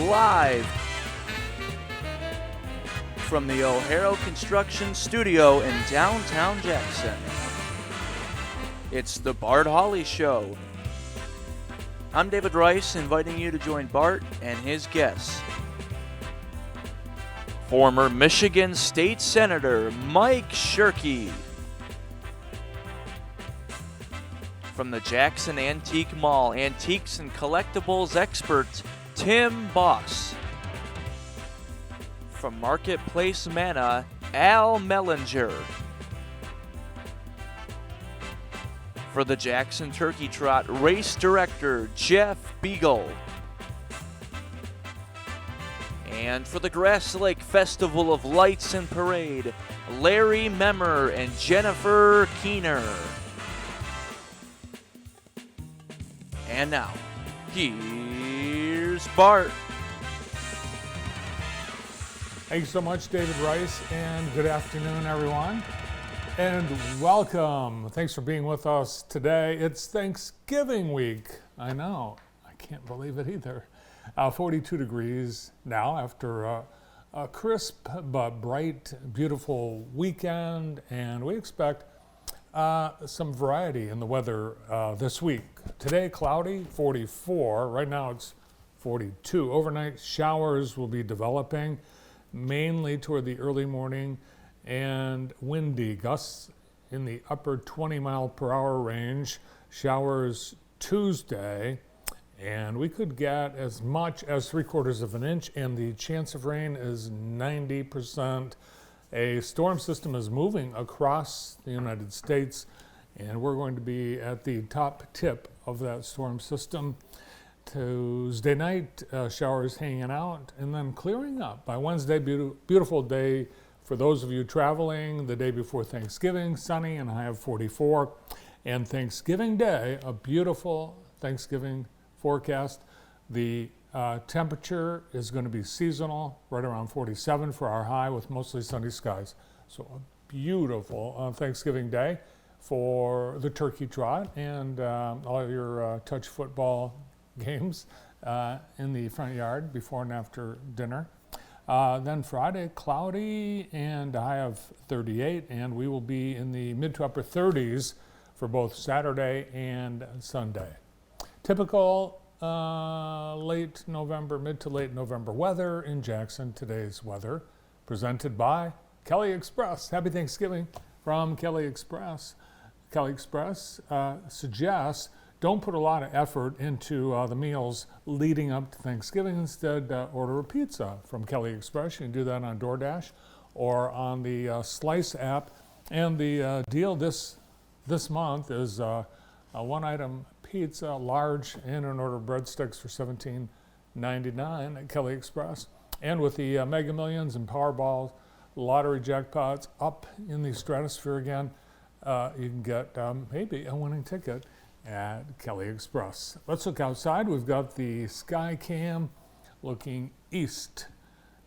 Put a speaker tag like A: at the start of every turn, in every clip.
A: live from the O'Hara Construction Studio in downtown Jackson. It's the Bart Hawley Show. I'm David Rice, inviting you to join Bart and his guests. Former Michigan State Senator Mike Shirkey. From the Jackson Antique Mall, antiques and collectibles expert Tim Boss. From Marketplace Manna, Al Mellinger. For the Jackson Turkey Trot, race director Jeff Beagle. And for the Grass Lake Festival of Lights and Parade, Larry Memmer and Jennifer Keener. And now, here's Bart.
B: Thanks so much, David Rice, and good afternoon, everyone. And welcome. Thanks for being with us today. It's Thanksgiving week. I know. I can't believe it either. 42 degrees now after a crisp but bright, beautiful weekend, and we expect some variety in the weather this week. Today, cloudy, 44. Right now, it's 42. Overnight showers will be developing, mainly toward the early morning, and windy. Gusts in the upper 20-mile-per-hour range. Showers Tuesday, and we could get as much as 3/4 of an inch, and the chance of rain is 90%. A storm system is moving across the United States, and we're going to be at the top tip of that storm system. Tuesday night, showers hanging out and then clearing up. By Wednesday, beautiful day for those of you traveling. The day before Thanksgiving, sunny and a high of 44. And Thanksgiving Day, a beautiful Thanksgiving forecast. The temperature is going to be seasonal, right around 47 for our high with mostly sunny skies. So a beautiful Thanksgiving Day for the turkey trot and all your touch football games in the front yard before and after dinner. Then Friday, cloudy and a high of 38, and we will be in the mid to upper 30s for both Saturday and Sunday. Typical late November, mid to late November weather in Jackson. Today's weather presented by Kelly Express. Happy Thanksgiving from Kelly Express. Kelly Express suggests don't put a lot of effort into the meals leading up to Thanksgiving. Instead, order a pizza from Kelly Express. You can do that on DoorDash or on the Slice app. And the deal this month is a one-item pizza, large, and an order of breadsticks for $17.99 at Kelly Express. And with the Mega Millions and Powerball lottery jackpots up in the stratosphere again, you can get maybe a winning ticket at Kelly Express. Let's look outside. We've got the sky cam looking east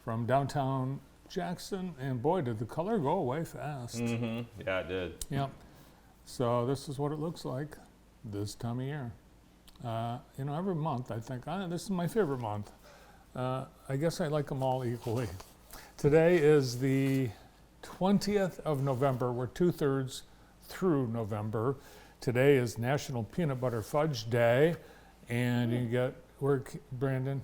B: from downtown Jackson, and boy, did the color go away fast.
C: Mm-hmm. Yeah, it did.
B: Yep. So this is what it looks like this time of year. Every month I think, this is my favorite month. I guess I like them all equally. Today is the 20th of November. We're 2/3 through November. Today is National Peanut Butter Fudge Day, and you can get, Brandon?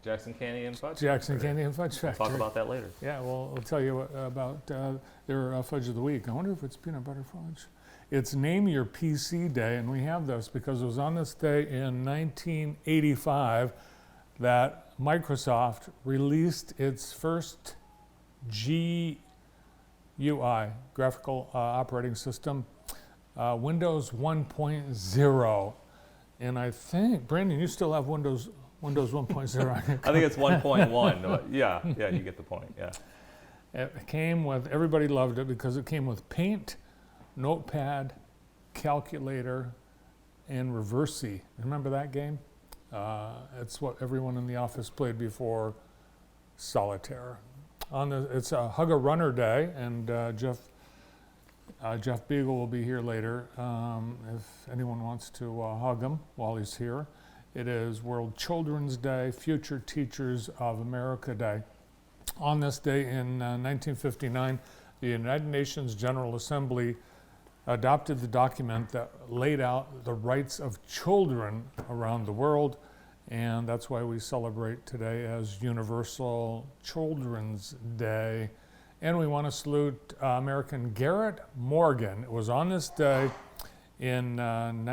C: Jackson Candy and Fudge
B: Jackson
C: Factory.
B: Candy and Fudge Factory.
C: We'll talk about that later.
B: Yeah, well, I'll tell you about their Fudge of the Week. I wonder if it's peanut butter fudge. It's Name Your PC Day, and we have this because it was on this day in 1985 that Microsoft released its first GUI, graphical operating system, Windows 1.0. And I think, Brandon, you still have Windows 1.0.
C: I think it's 1.1. But yeah, you get the point, yeah.
B: It came with, everybody loved it because it came with Paint, Notepad, Calculator, and Reversi. Remember that game? It's what everyone in the office played before Solitaire. It's a Hug a Runner Day, and Jeff Beagle will be here later if anyone wants to hug him while he's here. It is World Children's Day, Future Teachers of America Day. On this day in 1959, the United Nations General Assembly adopted the document that laid out the rights of children around the world, and that's why we celebrate today as Universal Children's Day. And we want to salute American Garrett Morgan. It was on this day in God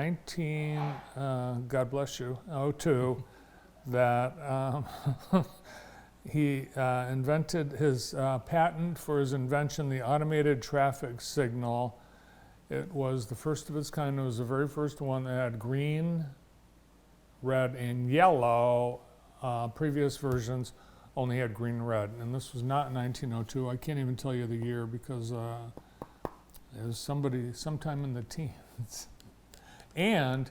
B: bless you, 02, that he invented his patent for his invention, the automated traffic signal. It was the first of its kind. It was the very first one that had green, red, and yellow. Previous versions only had green and red. And this was not in 1902. I can't even tell you the year because it was sometime in the teens. And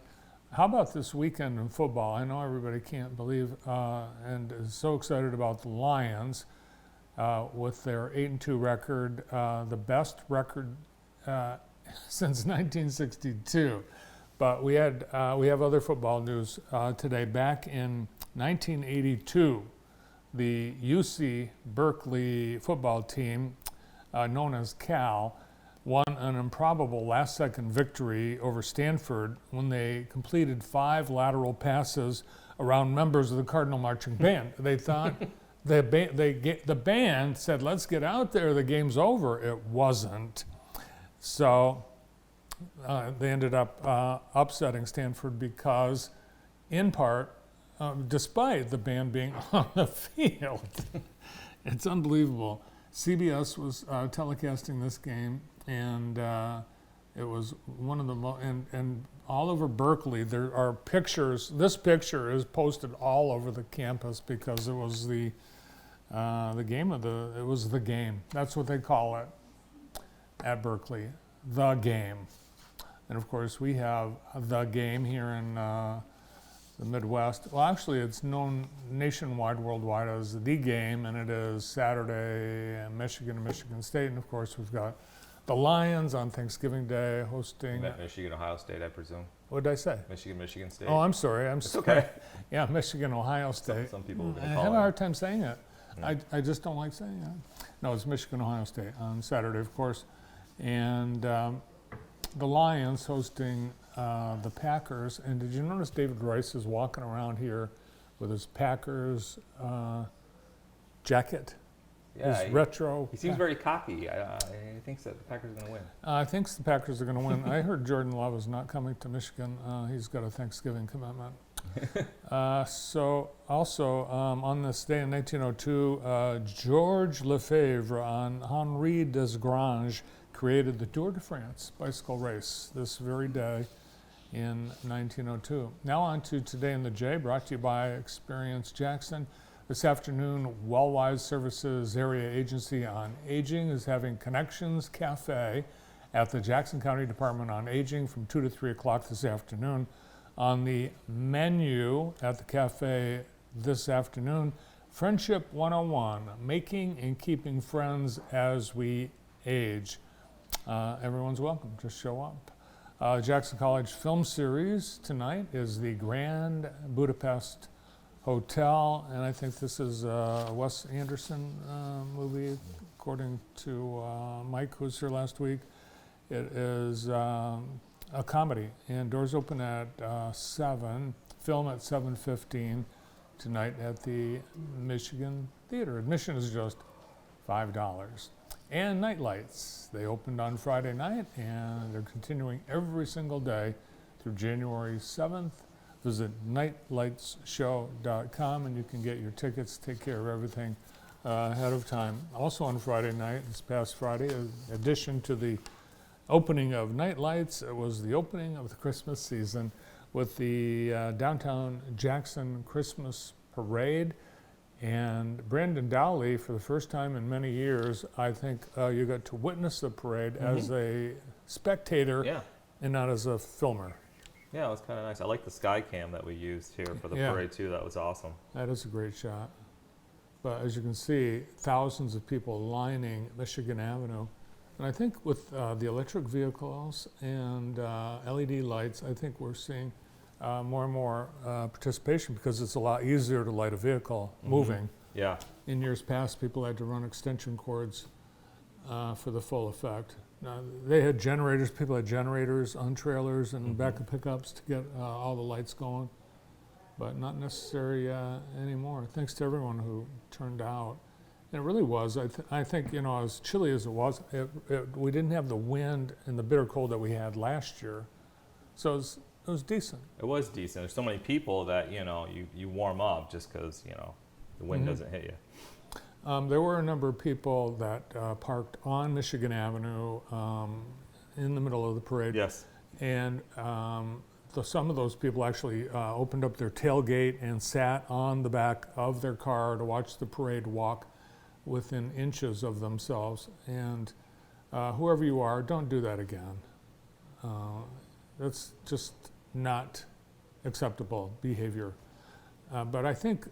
B: how about this weekend in football? I know everybody can't believe and is so excited about the Lions with their 8-2 record, the best record since 1962. But we have other football news today. Back in 1982, the UC Berkeley football team, known as Cal, won an improbable last-second victory over Stanford when they completed 5 lateral passes around members of the Cardinal Marching Band. They thought the band said, "Let's get out there. The game's over." It wasn't. So they ended up upsetting Stanford because, in part, despite the band being on the field. It's unbelievable. CBS was telecasting this game, and it was one of the and all over Berkeley there are pictures. This picture is posted all over the campus because it was the game it was the game. That's what they call it at Berkeley, the game. And of course we have the game here in the Midwest. Well, actually, it's known nationwide, worldwide as the game, and it is Saturday in Michigan and Michigan State. And of course, we've got the Lions on Thanksgiving Day hosting.
C: Michigan, Ohio State, I presume.
B: What did I say?
C: Michigan State.
B: Oh, I'm sorry.
C: It's okay.
B: Yeah, Michigan, Ohio State.
C: Some people are going
B: I
C: to call
B: have
C: it.
B: a hard time saying it. I just don't like saying it. No, it's Michigan, Ohio State on Saturday, of course. And the Lions hosting the Packers. And did you notice David Rice is walking around here with his Packers jacket?
C: Yeah,
B: his retro.
C: He seems very cocky. He thinks that the Packers are going to win.
B: I think the Packers are going to win. I heard Jordan Love is not coming to Michigan. He's got a Thanksgiving commitment. So also on this day in 1902, Georges Lefebvre on Henri Desgrange created the Tour de France bicycle race this very day in 1902. Now on to Today in the J, brought to you by Experience Jackson. This afternoon, Wellwise Services Area Agency on Aging is having Connections Cafe at the Jackson County Department on Aging from 2 to 3 o'clock this afternoon. On the menu at the cafe this afternoon, Friendship 101, Making and Keeping Friends as We Age. Everyone's welcome, just show up. Jackson College Film Series tonight is the Grand Budapest Hotel, and I think this is a Wes Anderson movie, according to Mike, who was here last week. It is a comedy, and doors open at 7, film at 7:15 tonight at the Michigan Theater. Admission is just $5. And Nightlights, they opened on Friday night, and they're continuing every single day through January 7th. Visit nightlightsshow.com and you can get your tickets, take care of everything ahead of time. Also on Friday night, this past Friday, in addition to the opening of Nightlights, it was the opening of the Christmas season with the downtown Jackson Christmas Parade. And Brandon Dowley, for the first time in many years, I think you got to witness the parade as a spectator and not as a filmer.
C: Yeah, it was kind of nice. I like the sky cam that we used here for the parade too. That was awesome.
B: That is a great shot. But as you can see, thousands of people lining Michigan Avenue. And I think with the electric vehicles and LED lights, I think we're seeing more and more participation because it's a lot easier to light a vehicle moving.
C: Yeah.
B: In years past, people had to run extension cords for the full effect. They had generators, people had generators on trailers and back of pickups to get all the lights going, but not necessary anymore, thanks to everyone who turned out. And it really was, I think, as chilly as it was, we didn't have the wind and the bitter cold that we had last year, so it was decent.
C: It was decent. There's so many people that, you warm up just because, the wind doesn't hit you.
B: There were a number of people that parked on Michigan Avenue in the middle of the parade.
C: Yes.
B: And some of those people actually opened up their tailgate and sat on the back of their car to watch the parade walk within inches of themselves. And whoever you are, don't do that again. That's just not acceptable behavior. But I think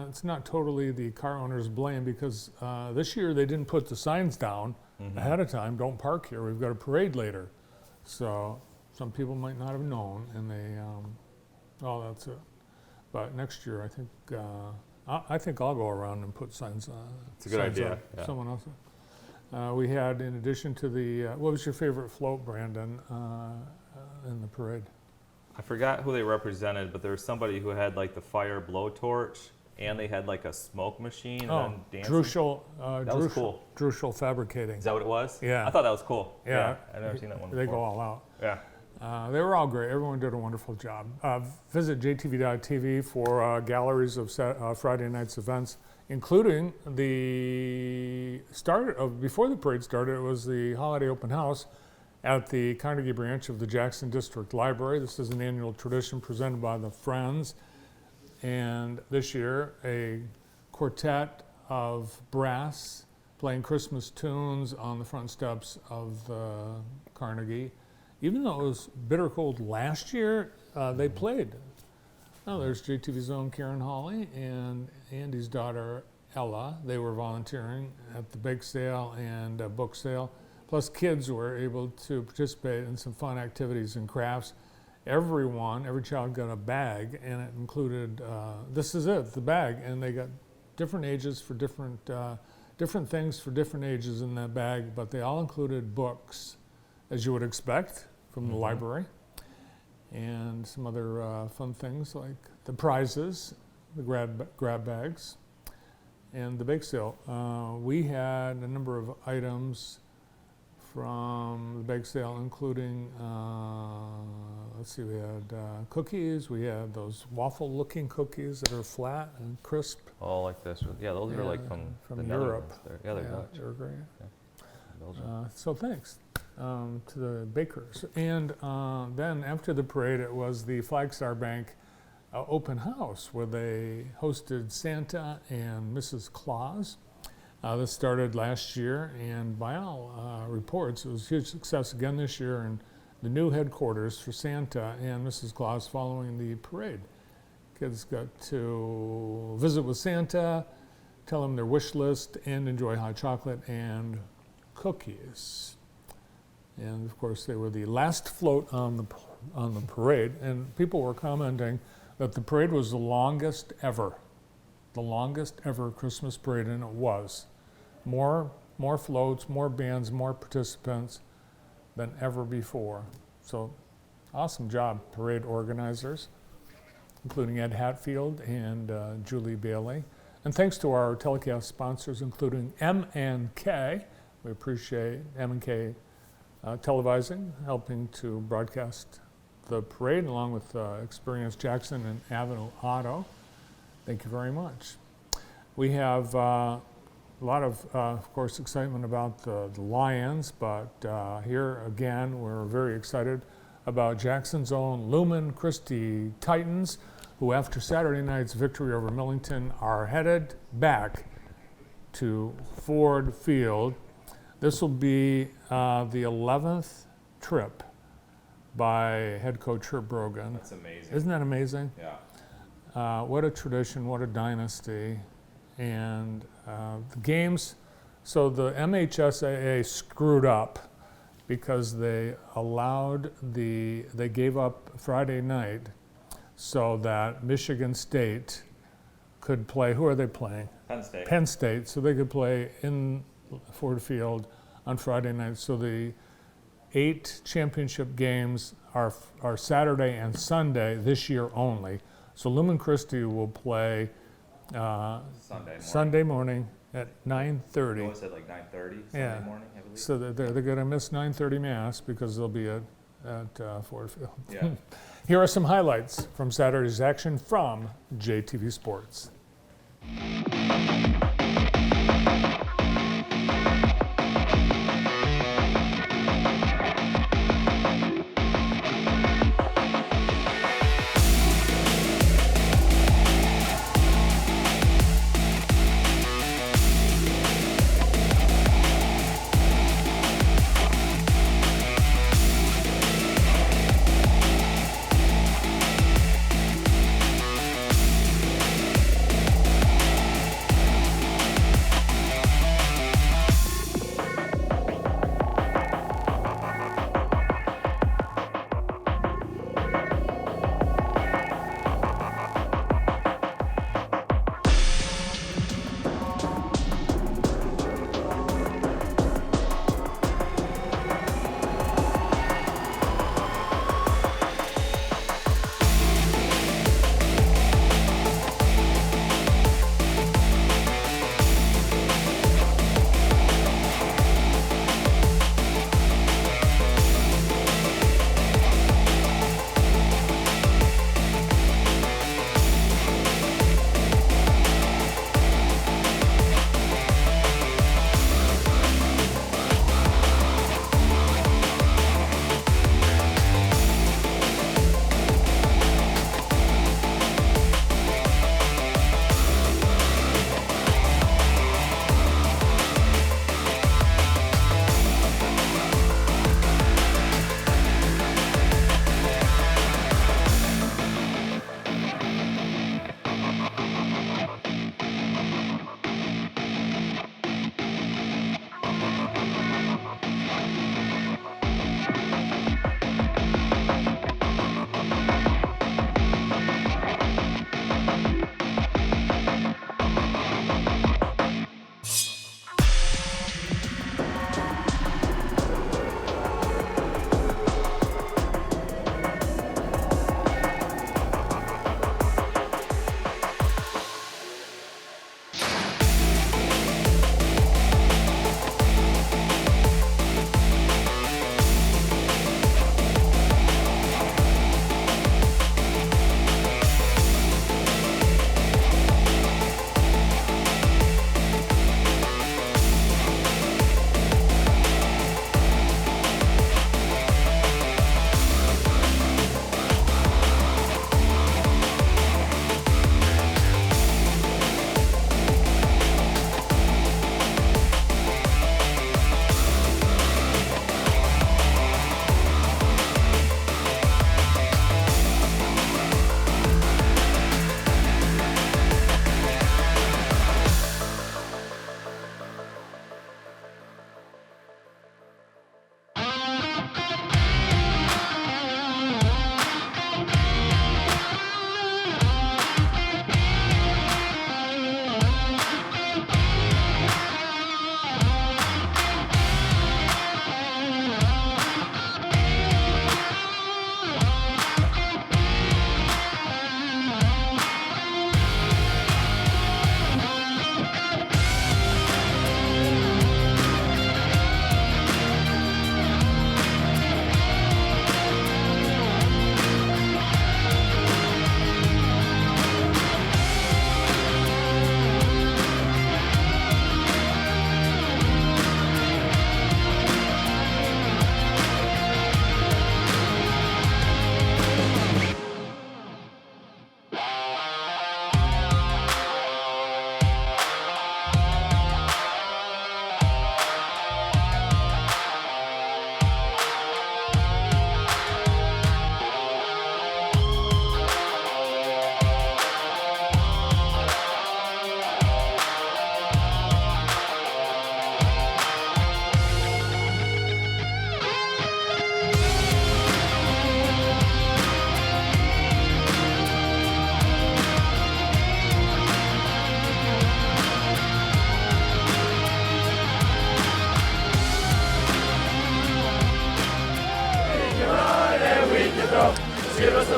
B: it's not totally the car owner's blame because this year they didn't put the signs down ahead of time, don't park here, we've got a parade later. So some people might not have known and they, that's it. But next year I think I'll go around and put signs on.
C: It's a good idea. Yeah.
B: Someone else. We had, in addition to the, what was your favorite float, Brandon, in the parade?
C: I forgot who they represented, but there was somebody who had like the fire blowtorch, and they had like a smoke machine and then dancing.
B: That
C: was cool.
B: Druschel Fabricating.
C: Is that what it was?
B: Yeah.
C: I thought that was cool.
B: Yeah.
C: I've never seen that one before.
B: They go all out.
C: Yeah.
B: They were all great. Everyone did a wonderful job. Visit jtv.tv for galleries of Friday night's events, including the start of, before the parade started, it was the holiday open house at the Carnegie branch of the Jackson District Library. This is an annual tradition presented by the Friends. And this year, a quartet of brass playing Christmas tunes on the front steps of the Carnegie. Even though it was bitter cold last year, they played. Oh, there's JTV's own Karen Hawley and Andy's daughter, Ella. They were volunteering at the bake sale and book sale. Plus kids were able to participate in some fun activities and crafts. Every child got a bag, and it included, this is it, the bag, and they got different ages for different things for different ages in that bag, but they all included books, as you would expect from the library, and some other fun things like the prizes, the grab bags, and the bake sale. We had a number of items from the bake sale, including, we had cookies. We had those waffle-looking cookies that are flat and crisp.
C: Oh, like this. Yeah, those are like from the
B: Europe.
C: Yeah, they're Dutch.
B: They're great.
C: Yeah.
B: So thanks to the bakers. And then after the parade, it was the Flagstar Bank open house where they hosted Santa and Mrs. Claus. This started last year, and by all reports, it was a huge success again this year, and the new headquarters for Santa and Mrs. Claus following the parade. Kids got to visit with Santa, tell him their wish list, and enjoy hot chocolate and cookies. And of course, they were the last float on the parade, and people were commenting that the parade was the longest ever Christmas parade, and it was. More floats, more bands, more participants than ever before. So awesome job, parade organizers, including Ed Hatfield and Julie Bailey. And thanks to our telecast sponsors, including M&K. We appreciate M&K televising, helping to broadcast the parade, along with Experience Jackson and Avenue Auto. Thank you very much. We have a lot of course, excitement about the Lions, but here again, we're very excited about Jackson's own Lumen Christi Titans, who after Saturday night's victory over Millington are headed back to Ford Field. This will be the 11th trip by head coach Herb Brogan.
C: That's amazing.
B: Isn't that amazing?
C: Yeah.
B: What a tradition, what a dynasty. And the games, so the MHSAA screwed up because they gave up Friday night so that Michigan State could play. Who are they playing?
C: Penn State.
B: Penn State, so they could play in Ford Field on Friday night. So the 8 championship games are Saturday and Sunday this year only. So Lumen Christi will play Sunday morning at 9:30.
C: What was it, like 9:30
B: Yeah.
C: Sunday morning, I believe?
B: So they're going to miss 9:30 Mass because they'll be at Ford Field.
C: Yeah.
B: Here are some highlights from Saturday's action from JTV Sports.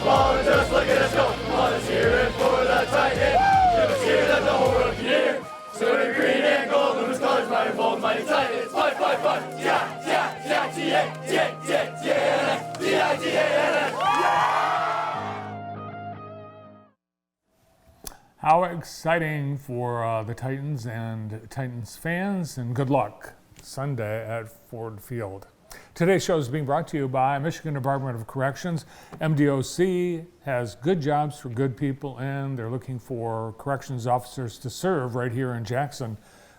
D: on, just look at us go. Let's hear it for the Titans. Give us here that the whole world can hear. Swimming green and gold, Luminous colors might unfold, mighty Titans. Fight, fight, fight. Yeah, yeah, yeah, T-A-T-A-T-A-T-A-N-S. D-I-T-A-N-S.
B: How exciting for the Titans and Titans fans, and good luck Sunday at Ford Field. Today's show is being brought to you by Michigan Department of Corrections. MDOC has good jobs for good people, and they're looking for corrections officers to serve right here in Jackson.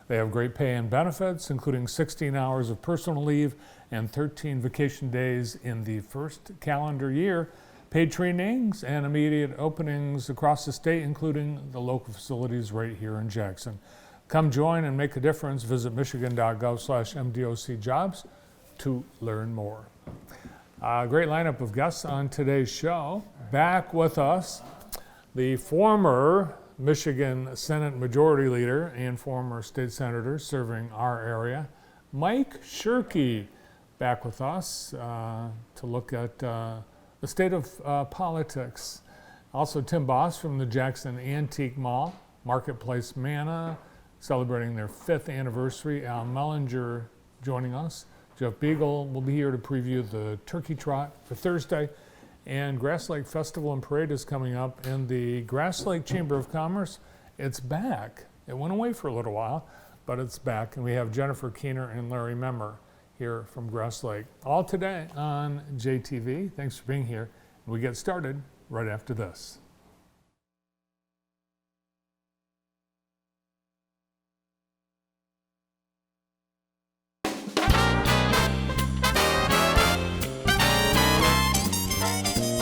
B: They have great pay and benefits, including 16 hours of personal leave and 13 vacation days in the first calendar year. Paid trainings and immediate openings across the state, including the local facilities right here in Jackson. Come join and make a difference. Visit michigan.gov/MDOC-jobs to learn more. Great lineup of guests on today's show. Back with us, the former Michigan Senate Majority Leader and former state senator serving our area, Mike Shirkey, back with us to look at the state of politics. Also, Tim Boss from the Jackson Antique Mall, Marketplace Manna, celebrating their 5th anniversary. Al Mellinger joining us. Jeff Beagle will be here to preview the Turkey Trot for Thursday. And Grass Lake Festival and Parade is coming up in the Grass Lake Chamber of Commerce. It's back. It went away for a little while, but it's back. And we have Jennifer Keener and Larry Memmer here from Grass Lake. All today on JTV. Thanks for being here. We get started right after this.